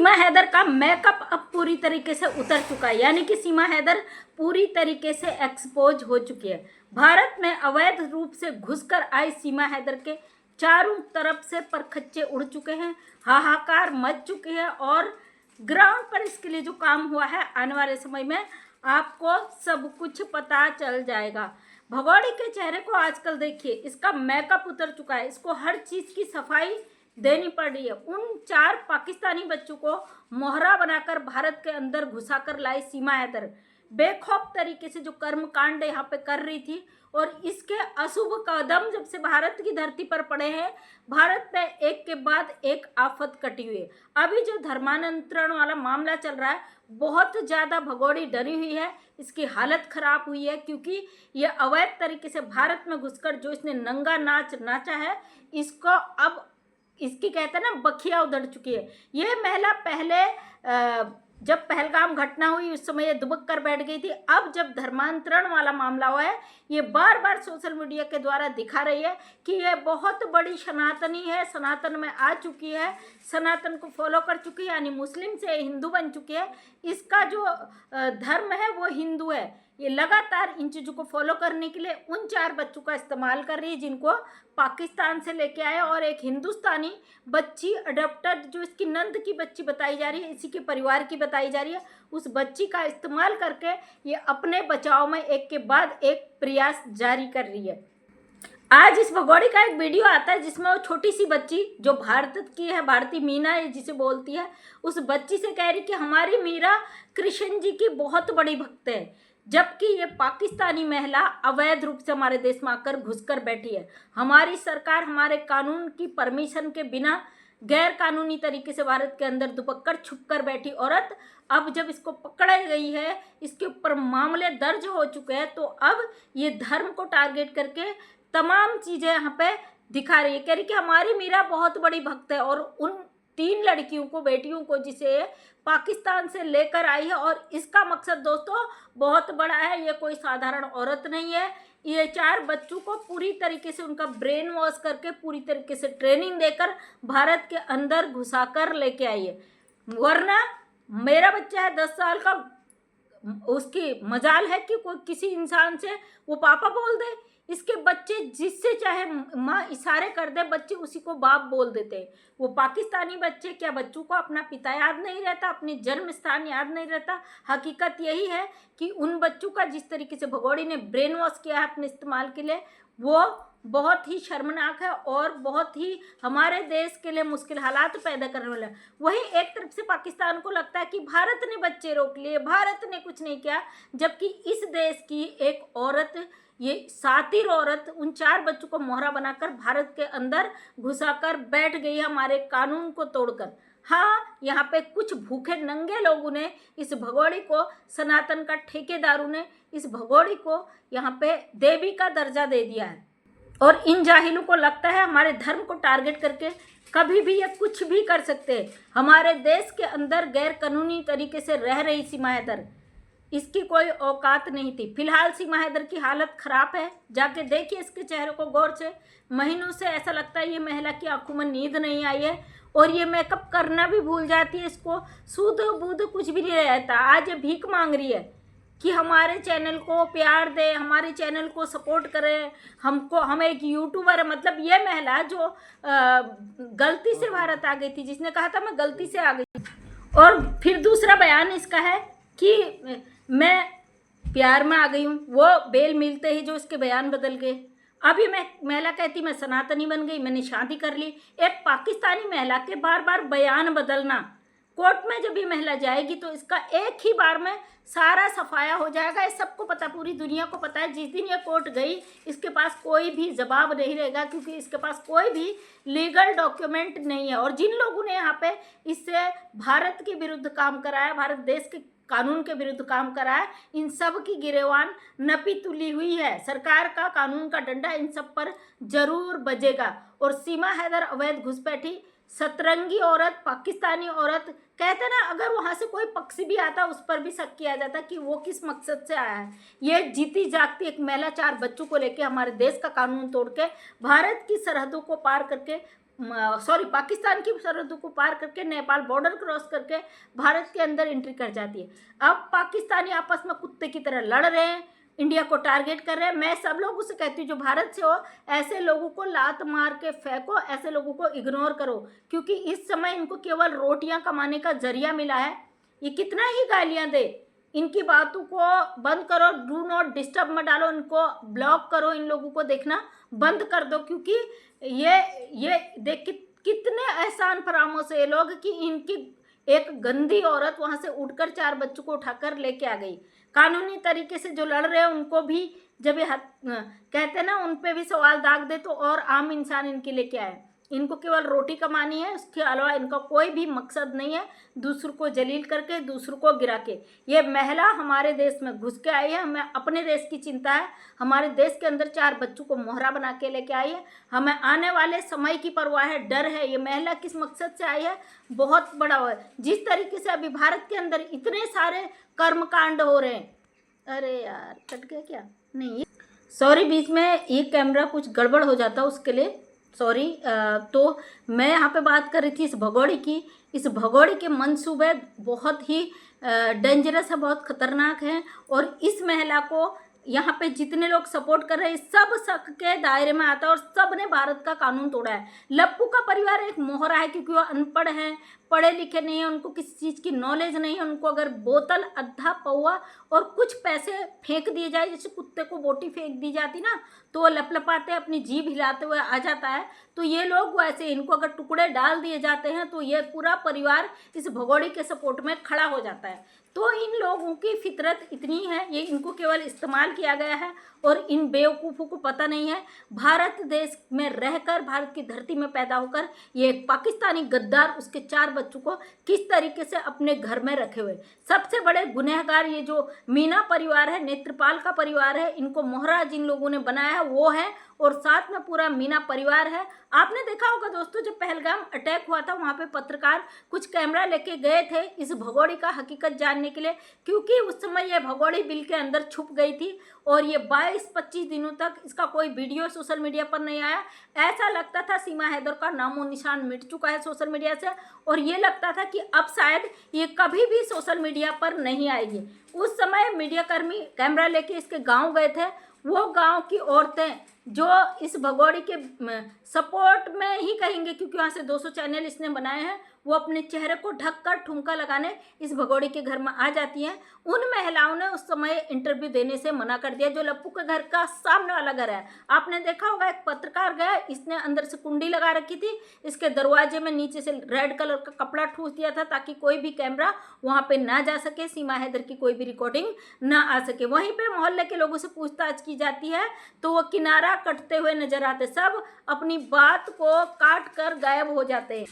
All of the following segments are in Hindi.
सीमा हैदर का मेकअप अब पूरी तरीके से उतर चुका है, यानी कि सीमा हैदर पूरी तरीके से एक्सपोज हो चुकी है। भारत में अवैध रूप से घुसकर आई सीमा हैदर के चारों तरफ से परखच्चे उड़ चुके हैं, हाहाकार मच चुकी है और ग्राउंड पर इसके लिए जो काम हुआ है आने वाले समय में आपको सब कुछ पता चल जाएगा। भगोड़े के चेहरे को आजकल देखिए, इसका मेकअप उतर चुका है, इसको हर चीज़ की सफाई देनी पड़ रही है। उन 4 पाकिस्तानी बच्चों को मोहरा बनाकर भारत के अंदर घुसाकर लाई सीमा हैदर बेखौफ तरीके से जो कर्म कांड यहाँ पे कर रही थी, और इसके अशुभ कदम जब से भारत की धरती पर पड़े हैं, भारत पे एक के बाद एक आफत कटी हुई है। अभी जो धर्मांतरण वाला मामला चल रहा है, बहुत ज़्यादा भगोड़ी डरी हुई है, इसकी हालत खराब हुई है, क्योंकि ये अवैध तरीके से भारत में घुसकर जो इसने नंगा नाच नाचा है, इसको अब इसकी कहते हैं ना बखिया उधड़ चुकी है। ये महिला पहले जब पहलगाम घटना हुई उस समय ये दुबक कर बैठ गई थी। अब जब धर्मांतरण वाला मामला हुआ है, ये बार बार सोशल मीडिया के द्वारा दिखा रही है कि ये बहुत बड़ी सनातनी है, सनातन में आ चुकी है, सनातन को फॉलो कर चुकी है, यानी मुस्लिम से हिंदू बन चुकी है। इसका जो धर्म है वो हिंदू है। ये लगातार इन चीज़ों को फॉलो करने के लिए उन 4 बच्चों का इस्तेमाल कर रही है जिनको पाकिस्तान से लेके आए, और एक हिंदुस्तानी बच्ची अडॉप्टेड जो इसकी नंद की बच्ची बताई जा रही है, इसी के परिवार की बताई जा रही है, उस बच्ची का इस्तेमाल करके ये अपने बचाव में एक के बाद एक प्रयास जारी कर रही है। आज इस भगोड़ी का एक वीडियो आता है जिसमें वो छोटी सी बच्ची जो भारत की है, भारती मीना है जिसे बोलती है, उस बच्ची से कह रही कि हमारी मीरा कृष्ण जी की बहुत बड़ी भक्त है, जबकि ये पाकिस्तानी महिला अवैध रूप से हमारे देश में आकर घुसकर बैठी है। हमारी सरकार हमारे कानून की परमिशन के बिना गैर कानूनी तरीके से भारत के अंदर दुबक कर छुप कर बैठी औरत, अब जब इसको पकड़ाई गई है, इसके ऊपर मामले दर्ज हो चुके हैं, तो अब ये धर्म को टारगेट करके तमाम चीज़ें यहाँ पे दिखा रही है। कह रही कि हमारी मीरा बहुत बड़ी भक्त है, और उन 3 लड़कियों को, बेटियों को जिसे पाकिस्तान से लेकर आई है, और इसका मकसद दोस्तों बहुत बड़ा है। ये कोई साधारण औरत नहीं है। ये 4 बच्चों को पूरी तरीके से उनका ब्रेन वॉश करके, पूरी तरीके से ट्रेनिंग देकर भारत के अंदर घुसाकर लेके आई है। वरना मेरा बच्चा है 10 साल का, उसकी मजाल है कि कोई किसी इंसान से वो पापा बोल दे। इसके बच्चे जिससे चाहे माँ इशारे कर दे, बच्चे उसी को बाप बोल देते हैं। वो पाकिस्तानी बच्चे, क्या बच्चों को अपना पिता याद नहीं रहता, अपनी जन्म स्थान याद नहीं रहता? हकीकत यही है कि उन बच्चों का जिस तरीके से भगोड़ी ने ब्रेन वॉश किया है अपने इस्तेमाल के लिए, वो बहुत ही शर्मनाक है और बहुत ही हमारे देश के लिए मुश्किल हालात पैदा करने वाला है। वहीं एक तरफ से पाकिस्तान को लगता है कि भारत ने बच्चे रोक लिए, भारत ने कुछ नहीं किया, जबकि इस देश की एक औरत, ये सातिर औरत, उन 4 बच्चों को मोहरा बनाकर भारत के अंदर घुसाकर बैठ गई है, हमारे कानून को तोड़कर। हाँ, यहाँ पे कुछ भूखे नंगे लोगों ने इस भगोड़ी को, सनातन का ठेकेदारों ने इस भगोड़ी को यहाँ पे देवी का दर्जा दे दिया है, और इन जाहिलों को लगता है हमारे धर्म को टारगेट करके कभी भी ये कुछ भी कर सकते हैं। हमारे देश के अंदर गैर कानूनी तरीके से रह रही सीमा हैदर, इसकी कोई औकात नहीं थी। फिलहाल सीमा हैदर की हालत खराब है, जाके देखिए इसके चेहरे को गौर से। महीनों से ऐसा लगता है ये महिला की आंखों में नींद नहीं आई है, और ये मेकअप करना भी भूल जाती है, इसको सूद बूद कुछ भी नहीं रहता। आज ये भीख मांग रही है कि हमारे चैनल को प्यार दे, हमारे चैनल को सपोर्ट करें, हमको, हम एक यूट्यूबर है। मतलब ये महिला जो गलती से भारत आ गई थी, जिसने कहा था मैं गलती से आ गई, और फिर दूसरा बयान इसका है कि मैं प्यार में आ गई हूँ, वो बेल मिलते ही जो इसके बयान बदल गए। अभी मैं महिला कहती मैं सनातनी बन गई, मैंने शादी कर ली। एक पाकिस्तानी महिला के बार बार बयान बदलना, कोर्ट में जब ये महिला जाएगी तो इसका एक ही बार में सारा सफाया हो जाएगा। ये सबको पता, पूरी दुनिया को पता है। जिस दिन ये कोर्ट गई, इसके पास कोई भी जवाब नहीं रहेगा, क्योंकि इसके पास कोई भी लीगल डॉक्यूमेंट नहीं है। और जिन लोगों ने यहाँ पे इससे भारत के विरुद्ध काम कराया, भारत देश के कानून के विरुद्ध काम करा है, इन सब की गिरेबान नपी तुली हुई है। सरकार का, कानून का डंडा इन सब पर जरूर बजेगा। और सीमा हैदर अवैध घुसपैठी सतरंगी औरत, पाकिस्तानी औरत, कहते ना अगर वहाँ से कोई पक्षी भी आता उस पर भी शक किया जाता कि वो किस मकसद से आया है। ये जीती जागती एक महिला 4 बच्चों को लेके हमारे देश का कानून तोड़ के भारत की सरहदों को पार करके सॉरी पाकिस्तान की सरहदों को पार करके नेपाल बॉर्डर क्रॉस करके भारत के अंदर एंट्री कर जाती है। अब पाकिस्तानी आपस में कुत्ते की तरह लड़ रहे हैं, इंडिया को टारगेट कर रहे हैं। मैं सब लोगों से कहती हूँ जो भारत से हो, ऐसे लोगों को लात मार के फेंको, ऐसे लोगों को इग्नोर करो, क्योंकि इस समय इनको केवल रोटियां कमाने का जरिया मिला है। ये कितना ही गालियां दे, इनकी बातों को बंद करो, डू नॉट डिस्टर्ब में डालो, इनको ब्लॉक करो, इन लोगों को देखना बंद कर दो, क्योंकि ये देख कितने एहसान फरामोश है ये लोग कि इनकी एक गंदी औरत वहां से उठकर 4 बच्चों को उठाकर लेके आ गई। कानूनी तरीके से जो लड़ रहे हैं उनको भी जब ये कहते हैं ना, उन पे भी सवाल दाग दे तो और आम इंसान इनके लिए क्या है। इनको केवल रोटी कमानी है, उसके अलावा इनका कोई भी मकसद नहीं है दूसरों को जलील करके, दूसरों को गिरा के। ये महिला हमारे देश में घुस के आई है, हमें अपने देश की चिंता है, हमारे देश के अंदर 4 बच्चों को मोहरा बना के लेके आई है, हमें आने वाले समय की परवाह है, डर है। ये महिला किस मकसद से आई है, बहुत बड़ा है। जिस तरीके से अभी भारत के अंदर इतने सारे कर्मकांड हो रहे हैं, अरे यार कट गया क्या, नहीं सॉरी, बीच में ये कैमरा कुछ गड़बड़ हो जाता है, उसके लिए सॉरी। तो मैं यहाँ पे बात कर रही थी इस भगोड़े की। इस भगोड़े के मंसूबे बहुत ही डेंजरस है, बहुत खतरनाक है, और इस महिला को यहाँ पे जितने लोग सपोर्ट कर रहे हैं सब शक के दायरे में आता है, और सब ने भारत का कानून तोड़ा है। लप्पू का परिवार एक मोहरा है, क्योंकि वो अनपढ़ हैं, पढ़े लिखे नहीं है, उनको किसी चीज़ की नॉलेज नहीं है। उनको अगर बोतल, आधा पौवा और कुछ पैसे फेंक दिए जाए, जैसे कुत्ते को बोटी फेंक दी जाती ना, तो वो लपलपाते अपनी जीभ हिलाते हुए आ जाता है। तो ये लोग वैसे, इनको अगर टुकड़े डाल दिए जाते हैं तो ये पूरा परिवार इस भगोड़े के सपोर्ट में खड़ा हो जाता है। तो इन लोगों की फितरत इतनी है, ये इनको केवल इस्तेमाल किया गया है, और इन बेवकूफ़ों को पता नहीं है भारत देश में रहकर, भारत की धरती में पैदा होकर ये एक पाकिस्तानी गद्दार उसके 4 बच्चों को किस तरीके से अपने घर में रखे हुए। सबसे बड़े गुनहगार ये जो मीना परिवार है, नेत्रपाल का परिवार है, इनको मोहरा जिन लोगों ने बनाया है वो है, और साथ में पूरा मीना परिवार है। आपने देखा होगा दोस्तों, जब पहलगाम अटैक हुआ था वहाँ पे पत्रकार कुछ कैमरा लेके गए थे इस भगोड़े का हकीकत जानने के लिए, क्योंकि उस समय ये भगोड़े बिल के अंदर छुप गई थी, और ये 22-25 दिनों तक इसका कोई वीडियो सोशल मीडिया पर नहीं आया। ऐसा लगता था सीमा हैदर का नामो निशान मिट चुका है सोशल मीडिया से, और ये लगता था कि अब शायद ये कभी भी सोशल मीडिया पर नहीं आएगी। उस समय मीडियाकर्मी कैमरा लेके इसके गाँव गए थे, वो गाँव की औरतें जो इस भगोड़े के सपोर्ट में ही कहेंगे, क्योंकि वहाँ से 200 चैनल इसने बनाए हैं, वो अपने चेहरे को ढककर ठुमका लगाने इस भगोड़े के घर में आ जाती हैं। उन महिलाओं ने उस समय इंटरव्यू देने से मना कर दिया, जो लप्पू के घर का सामने वाला घर है। आपने देखा होगा, एक पत्रकार गया, इसने अंदर से कुंडी लगा रखी थी, इसके दरवाजे में नीचे से रेड कलर का कपड़ा ठूस दिया था ताकि कोई भी कैमरा वहाँ पे ना जा सके, सीमा हैदर की कोई भी रिकॉर्डिंग ना आ सके। वहीं पे मोहल्ले के लोगों से पूछताछ की जाती है तो वो किनारा कटते हुए नजर आते, सब अपनी बात को काट कर गायब हो जाते हैं।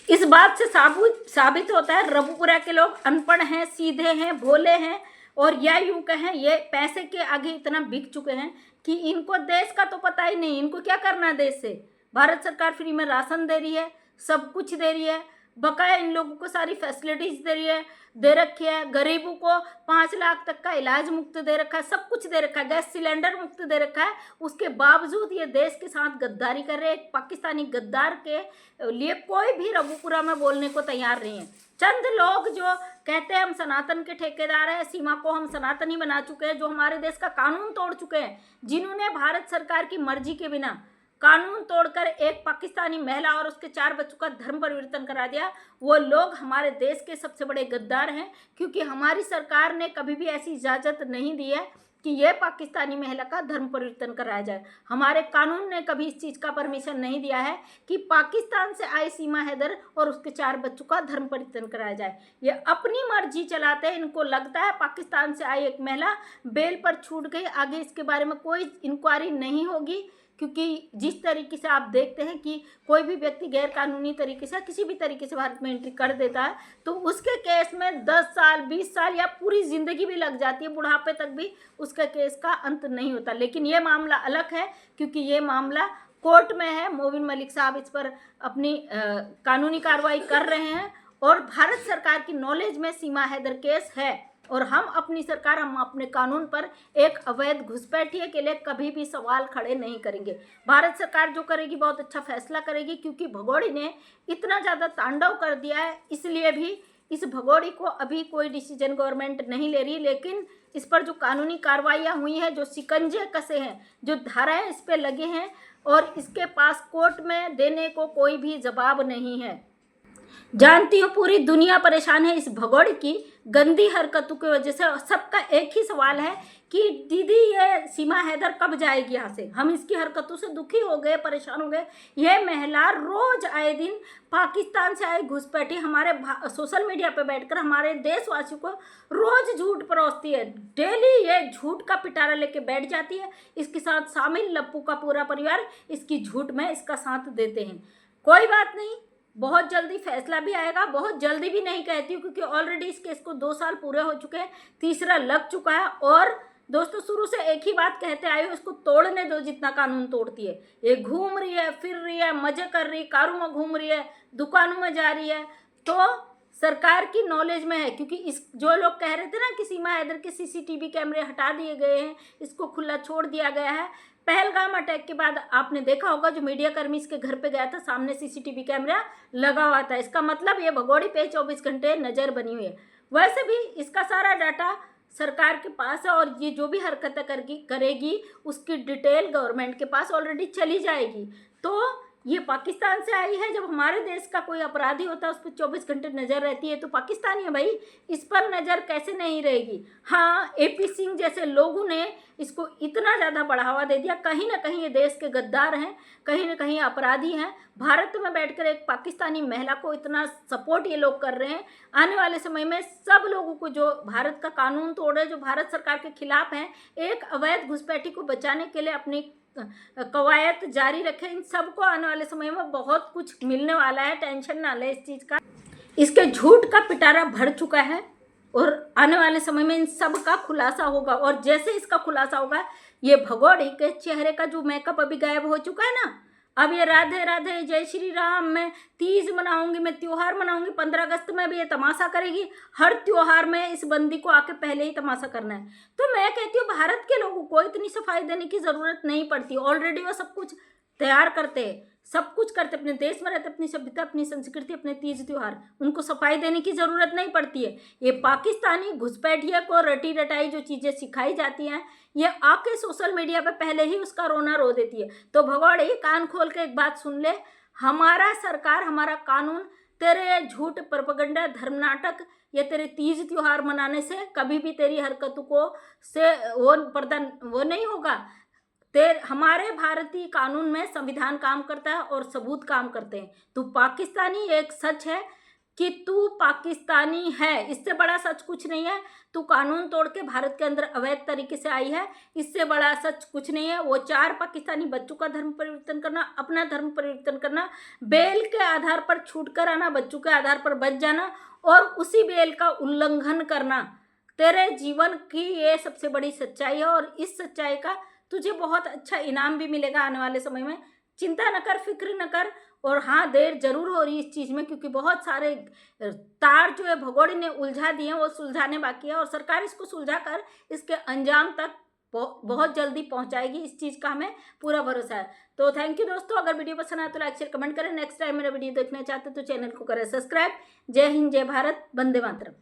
इस बात से साबित होता है रबुपुरा के लोग अनपढ़ हैं, सीधे हैं, भोले हैं, और या यूं कहें ये पैसे के आगे इतना बिक चुके हैं कि इनको देश का तो पता ही नहीं, इनको क्या करना है देश से। भारत सरकार फ्री में राशन दे रही है, सब कुछ दे रही है, बकाया इन लोगों को सारी फैसिलिटीज दे रखी है, गरीबों को 5 लाख तक का इलाज मुफ्त दे रखा है, सब कुछ दे रखा है, गैस सिलेंडर मुफ्त दे रखा है। उसके बावजूद ये देश के साथ गद्दारी कर रहे हैं। एक पाकिस्तानी गद्दार के लिए कोई भी रबुपुरा में बोलने को तैयार नहीं है। चंद लोग जो कहते हैं हम सनातन के ठेकेदार हैं, सीमा को हम सनातनी बना चुके हैं, जो हमारे देश का कानून तोड़ चुके हैं, जिन्होंने भारत सरकार की मर्जी के बिना कानून तोड़कर एक पाकिस्तानी महिला और उसके 4 बच्चों का धर्म परिवर्तन करा दिया, वो लोग हमारे देश के सबसे बड़े गद्दार हैं। क्योंकि हमारी सरकार ने कभी भी ऐसी इजाज़त नहीं दी है कि ये पाकिस्तानी महिला का धर्म परिवर्तन कराया जाए। हमारे कानून ने कभी इस चीज़ का परमिशन नहीं दिया है कि पाकिस्तान से आई सीमा हैदर और उसके 4 बच्चों का धर्म परिवर्तन कराया जाए। ये अपनी मर्जी चलाते हैं। इनको लगता है पाकिस्तान से आई एक महिला बेल पर छूट गई, आगे इसके बारे में कोई इंक्वायरी नहीं होगी, क्योंकि जिस तरीके से आप देखते हैं कि कोई भी व्यक्ति गैर कानूनी तरीके से किसी भी तरीके से भारत में एंट्री कर देता है तो उसके केस में 10 साल 20 साल या पूरी ज़िंदगी भी लग जाती है, बुढ़ापे तक भी उसका केस का अंत नहीं होता। लेकिन ये मामला अलग है, क्योंकि ये मामला कोर्ट में है। मोबिन मलिक साहब इस पर अपनी कानूनी कार्रवाई कर रहे हैं, और भारत सरकार की नॉलेज में सीमा हैदर केस है। और हम अपनी सरकार, हम अपने कानून पर एक अवैध घुसपैठिए के लिए कभी भी सवाल खड़े नहीं करेंगे। भारत सरकार जो करेगी बहुत अच्छा फैसला करेगी, क्योंकि भगोड़े ने इतना ज़्यादा तांडव कर दिया है, इसलिए भी इस भगोड़ी को अभी कोई डिसीजन गवर्नमेंट नहीं ले रही। लेकिन इस पर जो कानूनी कार्रवाइयाँ हुई हैं, जो शिकंजे कसे हैं, जो धाराएं इस पर लगे हैं, और इसके पास कोर्ट में देने को कोई भी जवाब नहीं है। जानती हूँ पूरी दुनिया परेशान है इस भगोड़े की गंदी हरकतों की वजह से। सबका एक ही सवाल है कि दीदी ये सीमा हैदर कब जाएगी यहाँ से। हम इसकी हरकतों से दुखी हो गए, परेशान हो गए। यह महिला रोज आए दिन पाकिस्तान से आए घुसपैठी हमारे सोशल मीडिया पे बैठकर हमारे देशवासियों को रोज झूठ परोसती है। डेली ये झूठ का पिटारा लेके बैठ जाती है। इसके साथ शामिल लप्पू का पूरा परिवार इसकी झूठ में इसका साथ देते हैं। कोई बात नहीं, बहुत जल्दी फैसला भी आएगा। बहुत जल्दी भी नहीं कहती हूँ, क्योंकि ऑलरेडी इस केस को 2 साल पूरे हो चुके हैं, तीसरा लग चुका है। और दोस्तों शुरू से एक ही बात कहते आए हो, इसको तोड़ने दो जितना कानून तोड़ती है। ये घूम रही है, फिर रही है, मजे कर रही है, कारों में घूम रही है, दुकानों में जा रही है, तो सरकार की नॉलेज में है। क्योंकि इस जो लोग कह रहे थे ना कि सीमा हैदर के सीसीटीवी कैमरे हटा दिए गए हैं, इसको खुला छोड़ दिया गया है। पहलगाम अटैक के बाद आपने देखा होगा जो मीडिया कर्मी इसके घर पे गया था, सामने सीसीटीवी कैमरा लगा हुआ था। इसका मतलब ये भगोड़ी पे 24 घंटे नज़र बनी हुई है। वैसे भी इसका सारा डाटा सरकार के पास है, और ये जो भी हरकतें करेगी उसकी डिटेल गवर्नमेंट के पास ऑलरेडी चली जाएगी। तो ये पाकिस्तान से आई है। जब हमारे देश का कोई अपराधी होता है उस पर 24 घंटे नज़र रहती है, तो पाकिस्तानी है भाई, इस पर नज़र कैसे नहीं रहेगी। हाँ, AP सिंह जैसे लोगों ने इसको इतना ज़्यादा बढ़ावा दे दिया। कहीं ना कहीं ये देश के गद्दार हैं, कहीं ना कहीं अपराधी हैं। भारत में बैठकर एक पाकिस्तानी महिला को इतना सपोर्ट ये लोग कर रहे हैं। आने वाले समय में सब लोगों को जो भारत का कानून तोड़ रहे, जो भारत सरकार के खिलाफ हैं, एक अवैध घुसपैठी को बचाने के लिए अपनी कवायद जारी रखें। इन सबको आने वाले समय में बहुत कुछ मिलने वाला है, टेंशन ना ले इस चीज़ का। इसके झूठ का पिटारा भर चुका है, और आने वाले समय में इन सब का खुलासा होगा। और जैसे इसका खुलासा होगा, ये भगोड़ी के चेहरे का जो मेकअप अभी गायब हो चुका है ना, अब ये राधे राधे जय श्री राम, मैं तीज मनाऊंगी, मैं त्योहार मनाऊंगी, 15 अगस्त में भी ये तमाशा करेगी। हर त्योहार में इस बंदी को आके पहले ही तमाशा करना है। तो मैं कहती हूँ भारत के लोगों को इतनी सफाई देने की ज़रूरत नहीं पड़ती। ऑलरेडी वो सब कुछ तैयार करते हैं, सब कुछ करते, अपने देश में रहते, अपनी सभ्यता, अपनी संस्कृति, अपने तीज त्योहार, उनको सफाई देने की ज़रूरत नहीं पड़ती है। ये पाकिस्तानी घुसपैठिया को रटी रटाई जो चीज़ें सिखाई जाती हैं, ये आके सोशल मीडिया पे पहले ही उसका रोना रो देती है। तो भगोड़े कान खोल के एक बात सुन ले, हमारा सरकार, हमारा कानून तेरे झूठ, प्रोपेगेंडा, धर्म नाटक या तेरे तीज त्योहार मनाने से कभी भी तेरी हरकतों को से वो नहीं होगा। हमारे भारतीय कानून में संविधान काम करता है और सबूत काम करते हैं। तू पाकिस्तानी, एक सच है कि तू पाकिस्तानी है, इससे बड़ा सच कुछ नहीं है। तू कानून तोड़ के भारत के अंदर अवैध तरीके से आई है, इससे बड़ा सच कुछ नहीं है। वो 4 पाकिस्तानी बच्चों का धर्म परिवर्तन करना, अपना धर्म परिवर्तन करना, बेल के आधार पर छूट कर आना, बच्चों के आधार पर बच जाना, और उसी बेल का उल्लंघन करना, तेरे जीवन की ये सबसे बड़ी सच्चाई है। और इस सच्चाई का तुझे बहुत अच्छा इनाम भी मिलेगा आने वाले समय में। चिंता न कर, फिक्र न कर। और हाँ, देर जरूर हो रही है इस चीज़ में, क्योंकि बहुत सारे तार जो है भगोड़े ने उलझा दिए हैं, वो सुलझाने बाकी है। और सरकार इसको सुलझा कर इसके अंजाम तक बहुत जल्दी पहुंचाएगी, इस चीज़ का हमें पूरा भरोसा है। तो थैंक यू दोस्तों। अगर वीडियो पसंद आए तो लाइक शेयर कमेंट करें। नेक्स्ट टाइम मेरा वीडियो देखना चाहते तो चैनल को करें सब्सक्राइब। जय हिंद, जय भारत, वंदे मातरम।